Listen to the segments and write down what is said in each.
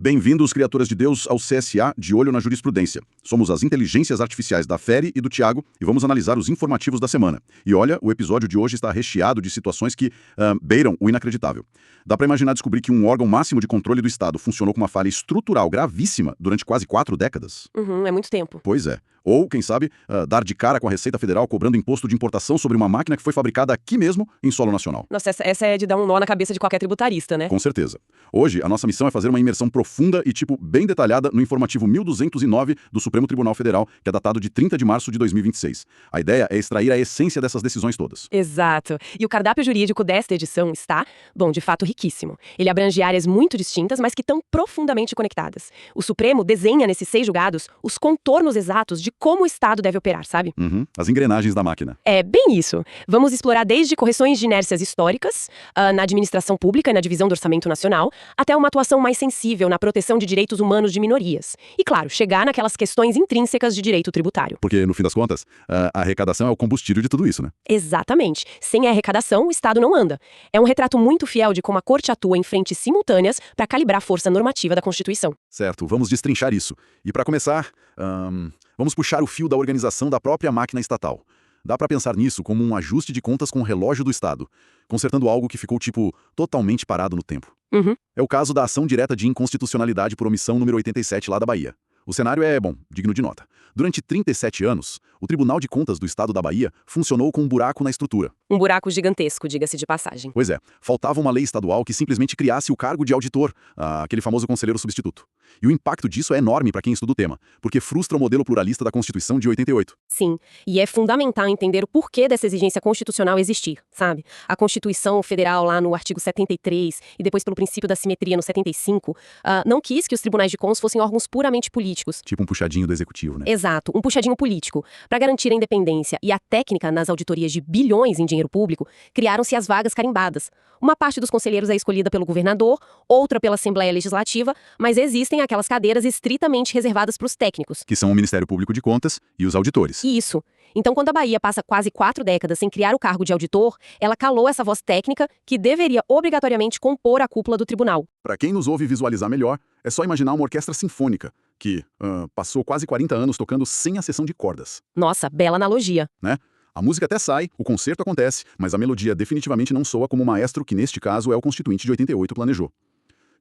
Bem-vindos, criaturas de Deus, ao CSA de Olho na Jurisprudência. Somos as inteligências artificiais da Feri e do Tiago e vamos analisar os informativos da semana. E olha, o episódio de hoje está recheado de situações que beiram o inacreditável. Dá para imaginar descobrir que um órgão máximo de controle do Estado funcionou com uma falha estrutural gravíssima durante quase 4 décadas? É muito tempo. Pois é. Ou, quem sabe, dar de cara com a Receita Federal cobrando imposto de importação sobre uma máquina que foi fabricada aqui mesmo, em solo nacional. Nossa, essa é de dar um nó na cabeça de qualquer tributarista, né? Com certeza. Hoje, a nossa missão é fazer uma imersão profunda e, bem detalhada no informativo 1209 do Supremo Tribunal Federal, que é datado de 30 de março de 2026. A ideia é extrair a essência dessas decisões todas. Exato. E o cardápio jurídico desta edição está, de fato, riquíssimo. Ele abrange áreas muito distintas, mas que estão profundamente conectadas. O Supremo desenha nesses 6 julgados os contornos exatos de como o Estado deve operar, sabe? As engrenagens da máquina. É bem isso. Vamos explorar desde correções de inércias históricas, na administração pública e na divisão do orçamento nacional, até uma atuação mais sensível na proteção de direitos humanos de minorias. E, claro, chegar naquelas questões intrínsecas de direito tributário. Porque, no fim das contas, a arrecadação é o combustível de tudo isso, né? Exatamente. Sem a arrecadação, o Estado não anda. É um retrato muito fiel de como a Corte atua em frentes simultâneas para calibrar a força normativa da Constituição. Certo, vamos destrinchar isso. E para começar, vamos puxar o fio da organização da própria máquina estatal. Dá para pensar nisso como um ajuste de contas com o relógio do Estado, consertando algo que ficou, totalmente parado no tempo. É o caso da ação direta de inconstitucionalidade por omissão número 87 lá da Bahia. O cenário é, digno de nota. Durante 37 anos, o Tribunal de Contas do Estado da Bahia funcionou com um buraco na estrutura. Um buraco gigantesco, diga-se de passagem. Pois é, faltava uma lei estadual que simplesmente criasse o cargo de auditor, aquele famoso conselheiro substituto. E o impacto disso é enorme para quem estuda o tema, porque frustra o modelo pluralista da Constituição de 88. Sim, e é fundamental entender o porquê dessa exigência constitucional existir, sabe? A Constituição Federal, lá no artigo 73, e depois pelo princípio da simetria no 75, não quis que os tribunais de contas fossem órgãos puramente políticos. Tipo um puxadinho do executivo, né? Exato, um puxadinho político. Para garantir a independência e a técnica nas auditorias de bilhões em dinheiro público, criaram-se as vagas carimbadas. Uma parte dos conselheiros é escolhida pelo governador, outra pela Assembleia Legislativa, mas existem aquelas cadeiras estritamente reservadas para os técnicos. Que são o Ministério Público de Contas e os auditores. Isso. Então, quando a Bahia passa quase 4 décadas sem criar o cargo de auditor, ela calou essa voz técnica que deveria obrigatoriamente compor a cúpula do tribunal. Para quem nos ouve visualizar melhor, é só imaginar uma orquestra sinfônica, que passou quase 40 anos tocando sem a seção de cordas. Nossa, bela analogia. Né? A música até sai, o concerto acontece, mas a melodia definitivamente não soa como o maestro que, neste caso, é o Constituinte de 88 planejou.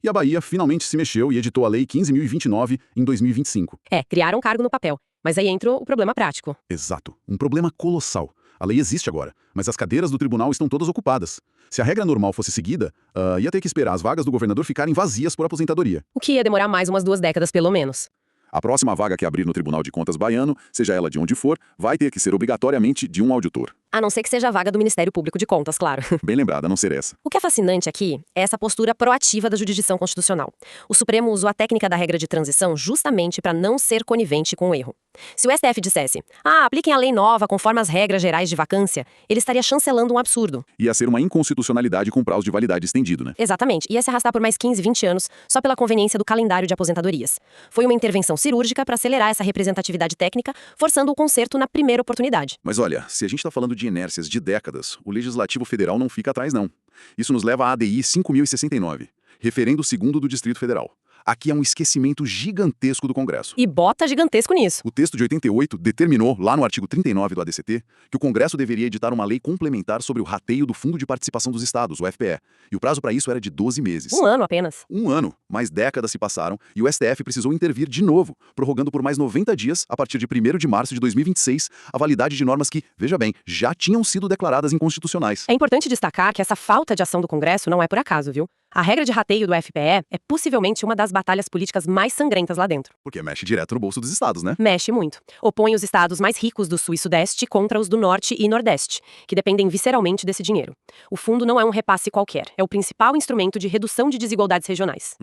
E a Bahia finalmente se mexeu e editou a Lei 15.029 em 2025. Criaram um cargo no papel. Mas aí entra o problema prático. Exato. Um problema colossal. A lei existe agora, mas as cadeiras do tribunal estão todas ocupadas. Se a regra normal fosse seguida, ia ter que esperar as vagas do governador ficarem vazias por aposentadoria. O que ia demorar mais umas 2 décadas, pelo menos. A próxima vaga que abrir no Tribunal de Contas baiano, seja ela de onde for, vai ter que ser obrigatoriamente de um auditor. A não ser que seja a vaga do Ministério Público de Contas, claro. Bem lembrada, a não ser essa. O que é fascinante aqui é essa postura proativa da jurisdição constitucional. O Supremo usou a técnica da regra de transição justamente para não ser conivente com o erro. Se o STF dissesse, apliquem a lei nova conforme as regras gerais de vacância, ele estaria chancelando um absurdo. Ia ser uma inconstitucionalidade com prazo de validade estendido, né? Exatamente. Ia se arrastar por mais 15, 20 anos só pela conveniência do calendário de aposentadorias. Foi uma intervenção cirúrgica para acelerar essa representatividade técnica, forçando o conserto na primeira oportunidade. Mas olha, se a gente está falando de inércias de décadas, o Legislativo Federal não fica atrás, não. Isso nos leva à ADI 5.069, referendo segundo do Distrito Federal. Aqui há um esquecimento gigantesco do Congresso. E bota gigantesco nisso. O texto de 88 determinou, lá no artigo 39 do ADCT, que o Congresso deveria editar uma lei complementar sobre o rateio do Fundo de Participação dos Estados, o FPE. E o prazo para isso era de 12 meses. 1 ano apenas. 1 ano. Mais décadas se passaram e o STF precisou intervir de novo, prorrogando por mais 90 dias, a partir de 1º de março de 2026, a validade de normas que, veja bem, já tinham sido declaradas inconstitucionais. É importante destacar que essa falta de ação do Congresso não é por acaso, viu? A regra de rateio do FPE é possivelmente uma das batalhas políticas mais sangrentas lá dentro. Porque mexe direto no bolso dos estados, né? Mexe muito. Opõe os estados mais ricos do Sul e Sudeste contra os do Norte e Nordeste, que dependem visceralmente desse dinheiro. O fundo não é um repasse qualquer, é o principal instrumento de redução de desigualdades regionais.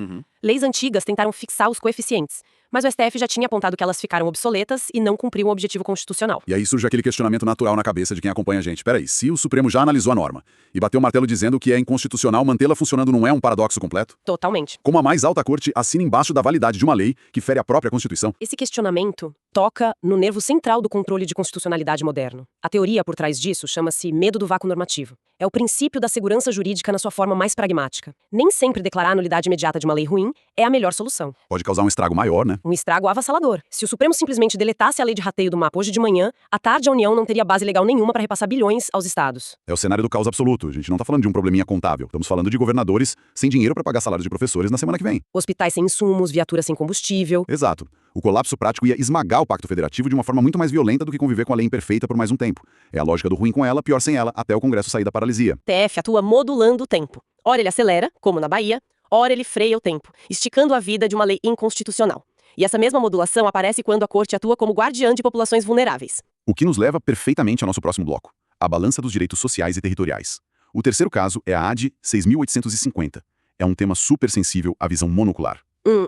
Leis antigas tentaram fixar os coeficientes, mas o STF já tinha apontado que elas ficaram obsoletas e não cumpriam o objetivo constitucional. E aí surge aquele questionamento natural na cabeça de quem acompanha a gente. Peraí, se o Supremo já analisou a norma e bateu o martelo dizendo que é inconstitucional mantê-la funcionando, não é um paradoxo completo? Totalmente. Como a mais alta corte assina embaixo da validade de uma lei que fere a própria Constituição? Esse questionamento toca no nervo central do controle de constitucionalidade moderno. A teoria por trás disso chama-se medo do vácuo normativo. É o princípio da segurança jurídica na sua forma mais pragmática. Nem sempre declarar a nulidade imediata de uma lei ruim é a melhor solução. Pode causar um estrago maior, né? Um estrago avassalador. Se o Supremo simplesmente deletasse a lei de rateio do mapa hoje de manhã, à tarde a União não teria base legal nenhuma para repassar bilhões aos estados. É o cenário do caos absoluto. A gente não tá falando de um probleminha contábil. Estamos falando de governadores sem dinheiro para pagar salários de professores na semana que vem. Hospitais sem insumos, viaturas sem combustível. Exato. O colapso prático ia esmagar o Pacto Federativo de uma forma muito mais violenta do que conviver com a lei imperfeita por mais um tempo. É a lógica do ruim com ela, pior sem ela, até o Congresso sair da paralisia. TF atua modulando o tempo. Ora ele acelera, como na Bahia, ora ele freia o tempo, esticando a vida de uma lei inconstitucional. E essa mesma modulação aparece quando a Corte atua como guardiã de populações vulneráveis. O que nos leva perfeitamente ao nosso próximo bloco, a balança dos direitos sociais e territoriais. O terceiro caso é a AD 6.850. É um tema super sensível à visão monocular.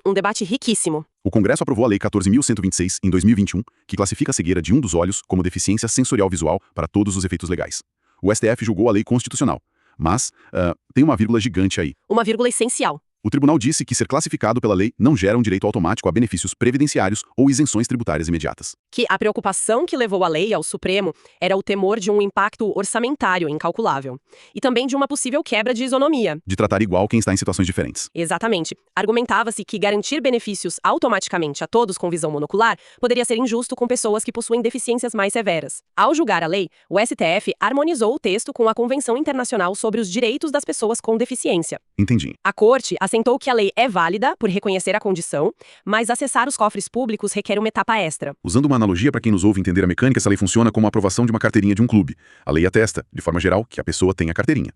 Um debate riquíssimo. O Congresso aprovou a Lei 14.126, em 2021, que classifica a cegueira de um dos olhos como deficiência sensorial visual para todos os efeitos legais. O STF julgou a lei constitucional. Mas tem uma vírgula gigante aí. Uma vírgula essencial. O tribunal disse que ser classificado pela lei não gera um direito automático a benefícios previdenciários ou isenções tributárias imediatas. Que a preocupação que levou a lei ao Supremo era o temor de um impacto orçamentário incalculável. E também de uma possível quebra de isonomia. De tratar igual quem está em situações diferentes. Exatamente. Argumentava-se que garantir benefícios automaticamente a todos com visão monocular poderia ser injusto com pessoas que possuem deficiências mais severas. Ao julgar a lei, o STF harmonizou o texto com a Convenção Internacional sobre os Direitos das Pessoas com Deficiência. Entendi. A Corte assentou que a lei é válida por reconhecer a condição, mas acessar os cofres públicos requer uma etapa extra. Usando uma analogia para quem nos ouve entender a mecânica, essa lei funciona como a aprovação de uma carteirinha de um clube. A lei atesta, de forma geral, que a pessoa tem a carteirinha.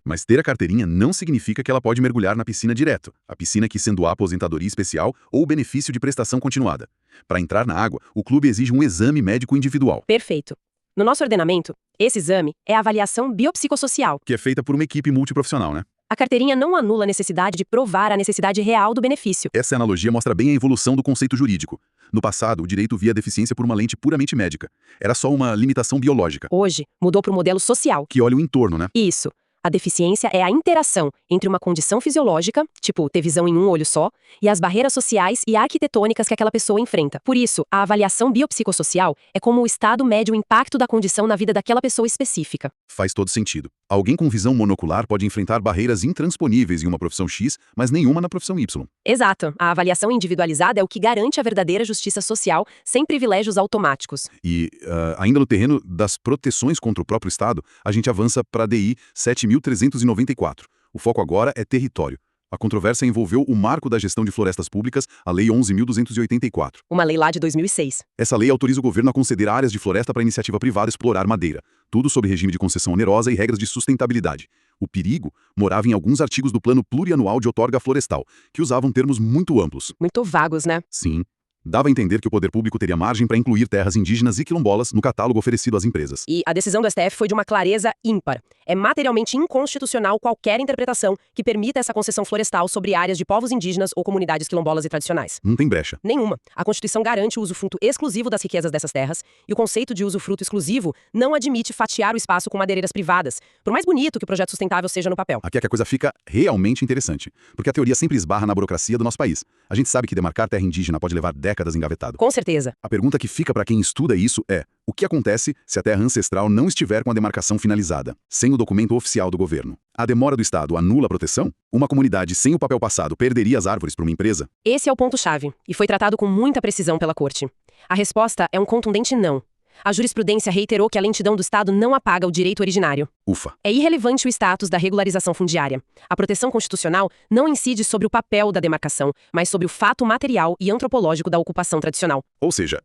Mas ter a carteirinha não significa que ela pode mergulhar na piscina direto. A piscina que sendo a aposentadoria especial ou o benefício de prestação continuada. Para entrar na água, o clube exige um exame médico individual. Perfeito. No nosso ordenamento, esse exame é a avaliação biopsicossocial. Que é feita por uma equipe multiprofissional, né? A carteirinha não anula a necessidade de provar a necessidade real do benefício. Essa analogia mostra bem a evolução do conceito jurídico. No passado, o direito via a deficiência por uma lente puramente médica. Era só uma limitação biológica. Hoje, mudou para o modelo social. Que olha o entorno, né? Isso. A deficiência é a interação entre uma condição fisiológica, tipo ter visão em um olho só, e as barreiras sociais e arquitetônicas que aquela pessoa enfrenta. Por isso, a avaliação biopsicossocial é como o estado mede o impacto da condição na vida daquela pessoa específica. Faz todo sentido. Alguém com visão monocular pode enfrentar barreiras intransponíveis em uma profissão X, mas nenhuma na profissão Y. Exato. A avaliação individualizada é o que garante a verdadeira justiça social, sem privilégios automáticos. E, ainda no terreno das proteções contra o próprio Estado, a gente avança para a DI 7.394. O foco agora é território. A controvérsia envolveu o marco da gestão de florestas públicas, a Lei 11.284. Uma lei lá de 2006. Essa lei autoriza o governo a conceder áreas de floresta para iniciativa privada explorar madeira. Tudo sob regime de concessão onerosa e regras de sustentabilidade. O perigo morava em alguns artigos do Plano Plurianual de Outorga Florestal, que usavam termos muito amplos. Muito vagos, né? Sim. Dava a entender que o poder público teria margem para incluir terras indígenas e quilombolas no catálogo oferecido às empresas. E a decisão do STF foi de uma clareza ímpar. É materialmente inconstitucional qualquer interpretação que permita essa concessão florestal sobre áreas de povos indígenas ou comunidades quilombolas e tradicionais. Não tem brecha. Nenhuma. A Constituição garante o usufruto exclusivo das riquezas dessas terras, e o conceito de usufruto exclusivo não admite fatiar o espaço com madeireiras privadas, por mais bonito que o projeto sustentável seja no papel. Aqui é que a coisa fica realmente interessante, porque a teoria sempre esbarra na burocracia do nosso país. A gente sabe que demarcar terra indígena pode levar décadas engavetado. Com certeza. A pergunta que fica para quem estuda isso é: o que acontece se a terra ancestral não estiver com a demarcação finalizada, sem o documento oficial do governo? A demora do Estado anula a proteção? Uma comunidade sem o papel passado perderia as árvores para uma empresa? Esse é o ponto-chave, e foi tratado com muita precisão pela Corte. A resposta é um contundente não. A jurisprudência reiterou que a lentidão do Estado não apaga o direito originário. Ufa. É irrelevante o status da regularização fundiária. A proteção constitucional não incide sobre o papel da demarcação, mas sobre o fato material e antropológico da ocupação tradicional. Ou seja,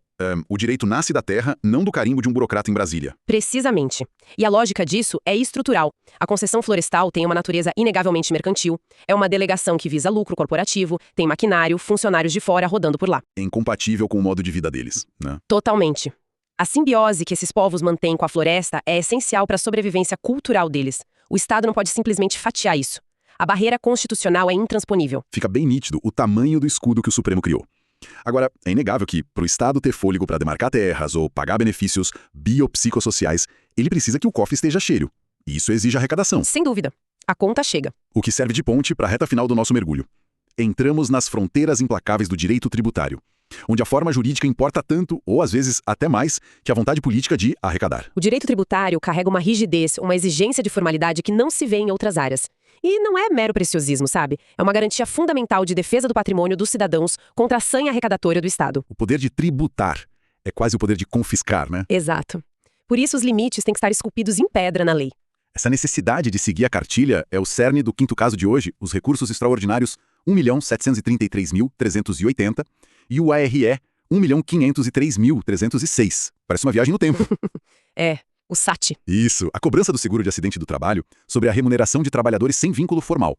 o direito nasce da terra, não do carimbo de um burocrata em Brasília. Precisamente. E a lógica disso é estrutural. A concessão florestal tem uma natureza inegavelmente mercantil. É uma delegação que visa lucro corporativo, tem maquinário, funcionários de fora rodando por lá. É incompatível com o modo de vida deles, né? Totalmente. A simbiose que esses povos mantêm com a floresta é essencial para a sobrevivência cultural deles. O Estado não pode simplesmente fatiar isso. A barreira constitucional é intransponível. Fica bem nítido o tamanho do escudo que o Supremo criou. Agora, é inegável que, para o Estado ter fôlego para demarcar terras ou pagar benefícios biopsicossociais, ele precisa que o cofre esteja cheio. E isso exige arrecadação. Sem dúvida. A conta chega. O que serve de ponte para a reta final do nosso mergulho. Entramos nas fronteiras implacáveis do direito tributário. onde a forma jurídica importa tanto, ou às vezes até mais, que a vontade política de arrecadar. O direito tributário carrega uma rigidez, uma exigência de formalidade que não se vê em outras áreas. E não é mero preciosismo, sabe? É uma garantia fundamental de defesa do patrimônio dos cidadãos contra a sanha arrecadatória do Estado. O poder de tributar é quase o poder de confiscar, né? Exato. Por isso os limites têm que estar esculpidos em pedra na lei. Essa necessidade de seguir a cartilha é o cerne do quinto caso de hoje, os recursos extraordinários 1.733.380 e o ARE 1.503.306. Parece uma viagem no tempo. É, o SAT. Isso, a cobrança do seguro de acidente do trabalho sobre a remuneração de trabalhadores sem vínculo formal.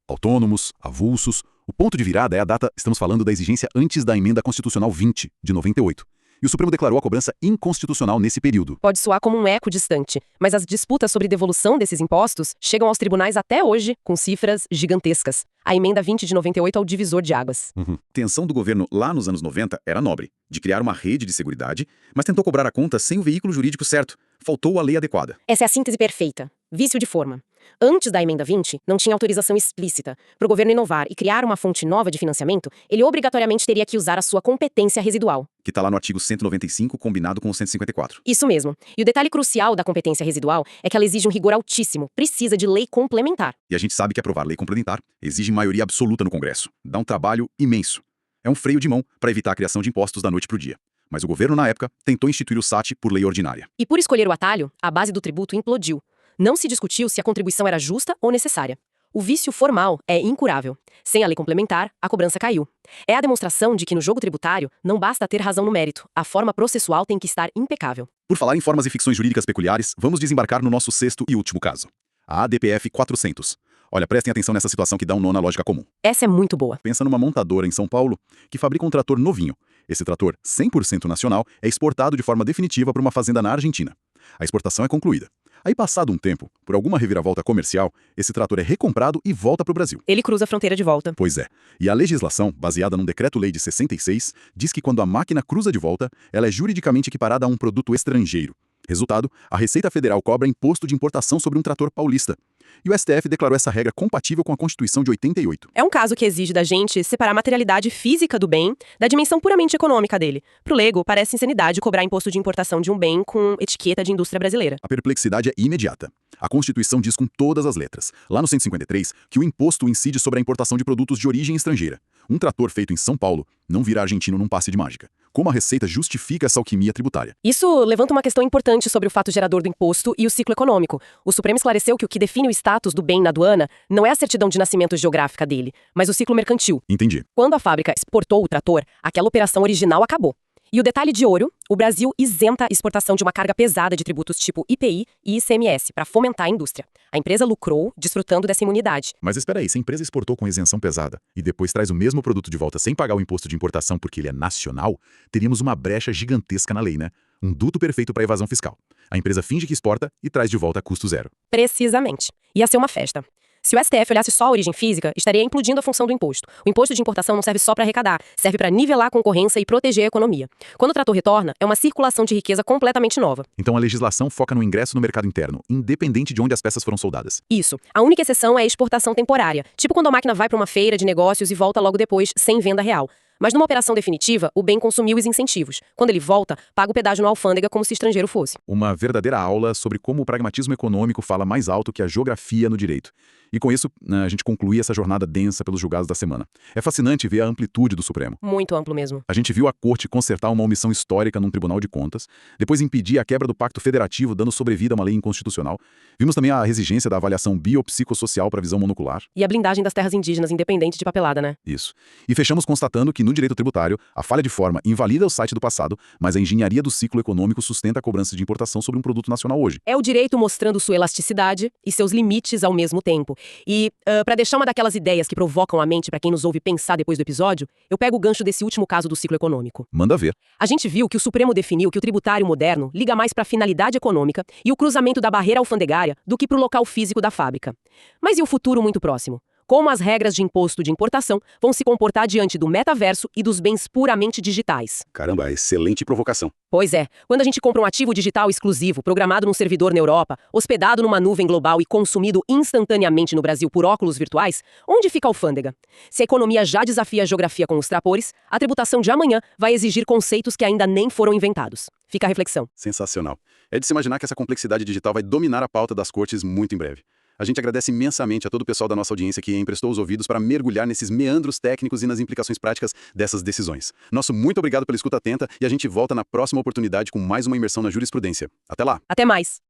Autônomos, avulsos, o ponto de virada é a data, estamos falando da exigência antes da Emenda Constitucional 20, de 98. E o Supremo declarou a cobrança inconstitucional nesse período. Pode soar como um eco distante, mas as disputas sobre devolução desses impostos chegam aos tribunais até hoje com cifras gigantescas. A Emenda 20 de 98 é o divisor de águas. A intenção do governo lá nos anos 90 era nobre, de criar uma rede de seguridade, mas tentou cobrar a conta sem o veículo jurídico certo. Faltou a lei adequada. Essa é a síntese perfeita. Vício de forma. Antes da Emenda 20, não tinha autorização explícita. Para o governo inovar e criar uma fonte nova de financiamento, ele obrigatoriamente teria que usar a sua competência residual. Que está lá no artigo 195, combinado com o 154. Isso mesmo. E o detalhe crucial da competência residual é que ela exige um rigor altíssimo, precisa de lei complementar. E a gente sabe que aprovar lei complementar exige maioria absoluta no Congresso. Dá um trabalho imenso. É um freio de mão para evitar a criação de impostos da noite para o dia. Mas o governo, na época, tentou instituir o SAT por lei ordinária. E por escolher o atalho, a base do tributo implodiu. Não se discutiu se a contribuição era justa ou necessária. O vício formal é incurável. Sem a lei complementar, a cobrança caiu. É a demonstração de que no jogo tributário não basta ter razão no mérito, a forma processual tem que estar impecável. Por falar em formas e ficções jurídicas peculiares, vamos desembarcar no nosso sexto e último caso. A ADPF 400. Olha, prestem atenção nessa situação que dá um nó na lógica comum. Essa é muito boa. Pensa numa montadora em São Paulo que fabrica um trator novinho. Esse trator, 100% nacional, é exportado de forma definitiva para uma fazenda na Argentina. A exportação é concluída. Aí, passado um tempo, por alguma reviravolta comercial, esse trator é recomprado e volta para o Brasil. Ele cruza a fronteira de volta. Pois é. E a legislação, baseada num decreto-lei de 66, diz que quando a máquina cruza de volta, ela é juridicamente equiparada a um produto estrangeiro. Resultado, a Receita Federal cobra imposto de importação sobre um trator paulista. E o STF declarou essa regra compatível com a Constituição de 88. É um caso que exige da gente separar a materialidade física do bem da dimensão puramente econômica dele. Pro leigo, parece insanidade cobrar imposto de importação de um bem com etiqueta de indústria brasileira. A perplexidade é imediata. A Constituição diz com todas as letras, lá no 153, que o imposto incide sobre a importação de produtos de origem estrangeira. Um trator feito em São Paulo não vira argentino num passe de mágica. Como a Receita justifica essa alquimia tributária? Isso levanta uma questão importante sobre o fato gerador do imposto e o ciclo econômico. O Supremo esclareceu que o que define o status do bem na aduana não é a certidão de nascimento geográfica dele, mas o ciclo mercantil. Entendi. Quando a fábrica exportou o trator, aquela operação original acabou. E o detalhe de ouro, o Brasil isenta a exportação de uma carga pesada de tributos tipo IPI e ICMS para fomentar a indústria. A empresa lucrou, desfrutando dessa imunidade. Mas espera aí, se a empresa exportou com isenção pesada e depois traz o mesmo produto de volta sem pagar o imposto de importação porque ele é nacional, teríamos uma brecha gigantesca na lei, né? Um duto perfeito para evasão fiscal. A empresa finge que exporta e traz de volta a custo zero. Precisamente. Ia ser uma festa. Se o STF olhasse só a origem física, estaria implodindo a função do imposto. O imposto de importação não serve só para arrecadar, serve para nivelar a concorrência e proteger a economia. Quando o trator retorna, é uma circulação de riqueza completamente nova. Então a legislação foca no ingresso no mercado interno, independente de onde as peças foram soldadas. Isso. A única exceção é a exportação temporária, tipo quando a máquina vai para uma feira de negócios e volta logo depois, sem venda real. Mas numa operação definitiva, o bem consumiu os incentivos. Quando ele volta, paga o pedágio na alfândega como se estrangeiro fosse. Uma verdadeira aula sobre como o pragmatismo econômico fala mais alto que a geografia no direito. E com isso, a gente conclui essa jornada densa pelos julgados da semana. É fascinante ver a amplitude do Supremo. Muito amplo mesmo. A gente viu a Corte consertar uma omissão histórica num Tribunal de Contas, depois impedir a quebra do Pacto Federativo, dando sobrevida a uma lei inconstitucional. Vimos também a exigência da avaliação biopsicossocial para a visão monocular. E a blindagem das terras indígenas, independente de papelada, né? Isso. E fechamos constatando que no direito tributário, a falha de forma invalida o site do passado, mas a engenharia do ciclo econômico sustenta a cobrança de importação sobre um produto nacional hoje. É o direito mostrando sua elasticidade e seus limites ao mesmo tempo. E, para deixar uma daquelas ideias que provocam a mente para quem nos ouve pensar depois do episódio, eu pego o gancho desse último caso do ciclo econômico. Manda ver. A gente viu que o Supremo definiu que o tributário moderno liga mais para a finalidade econômica e o cruzamento da barreira alfandegária do que para o local físico da fábrica. Mas e o futuro muito próximo? Como as regras de imposto de importação vão se comportar diante do metaverso e dos bens puramente digitais. Caramba, excelente provocação. Pois é, quando a gente compra um ativo digital exclusivo, programado num servidor na Europa, hospedado numa nuvem global e consumido instantaneamente no Brasil por óculos virtuais, onde fica a alfândega? Se a economia já desafia a geografia com os trapores, a tributação de amanhã vai exigir conceitos que ainda nem foram inventados. Fica a reflexão. Sensacional. É de se imaginar que essa complexidade digital vai dominar a pauta das cortes muito em breve. A gente agradece imensamente a todo o pessoal da nossa audiência que emprestou os ouvidos para mergulhar nesses meandros técnicos e nas implicações práticas dessas decisões. Nosso muito obrigado pela escuta atenta e a gente volta na próxima oportunidade com mais uma imersão na jurisprudência. Até lá! Até mais!